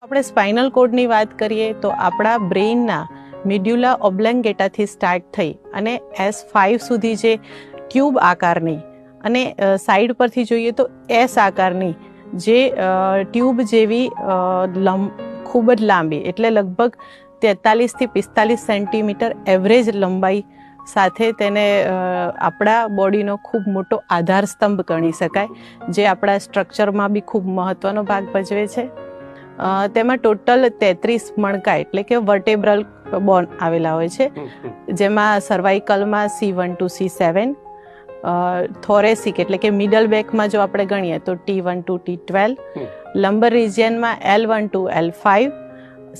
આપણે સ્પાઇનલ કોડની વાત કરીએ તો આપણા બ્રેઇનના મિડ્યુલા ઓબ્લેન્ગેટાથી સ્ટાર્ટ થઈ અને S5 સુધી જે ટ્યુબ આકારની અને સાઈડ પરથી જોઈએ તો S આકારની જે ટ્યુબ જેવી ખૂબ જ લાંબી એટલે લગભગ 43 થી 45 સેન્ટીમીટર એવરેજ લંબાઈ સાથે તેને આપણા બોડીનો ખૂબ મોટો આધાર સ્તંભ ગણી શકાય, જે આપણા સ્ટ્રક્ચરમાં બી ખૂબ મહત્ત્વનો ભાગ ભજવે છે. તેમાં ટોટલ 33 મણકા એટલે કે વર્ટેબ્રલ બોન આવેલા હોય છે, જેમાં સર્વાઇકલમાં C1 to C7, થોરેસિક એટલે કે મિડલ બેકમાં જો આપણે ગણીએ તો T1 to T12, લંબર રિજિયનમાં L1 to L5,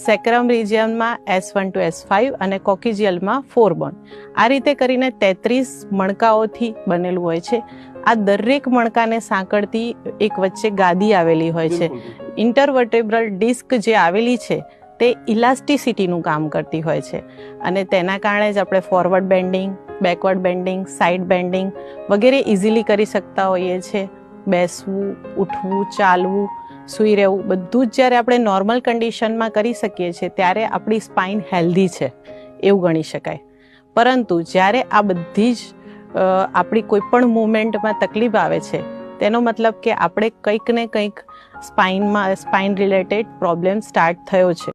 સેક્રમ રિજિયનમાં S1 to S5 અને કોકિજિયલમાં 4 બોન. આ રીતે કરીને 33 મણકાઓથી બનેલું હોય છે. આ દરેક મણકાને સાંકળતી એક વચ્ચે ગાદી આવેલી હોય છે. ઇન્ટરવર્ટેબ્રલ ડિસ્ક જે આવેલી છે તે ઇલાસ્ટિસિટીનું કામ કરતી હોય છે અને તેના કારણે જ આપણે forward bending, backward bending, side bending વગેરે ઇઝીલી કરી શકતા હોઈએ છીએ. બેસવું, ઉઠવું, ચાલવું, સૂઈ રહેવું બધું જ જ્યારે આપણે નોર્મલ કન્ડિશનમાં કરી શકીએ છીએ ત્યારે આપણી સ્પાઇન હેલ્ધી છે એવું ગણી શકાય. પરંતુ જ્યારે આ બધી જ આપણી કોઈ પણ મૂવમેન્ટમાં તકલીફ આવે છે તેનો મતલબ કે આપણે કંઈક ને કંઈક સ્પાઇન રિલેટેડ પ્રોબ્લેમ સ્ટાર્ટ થયો છે.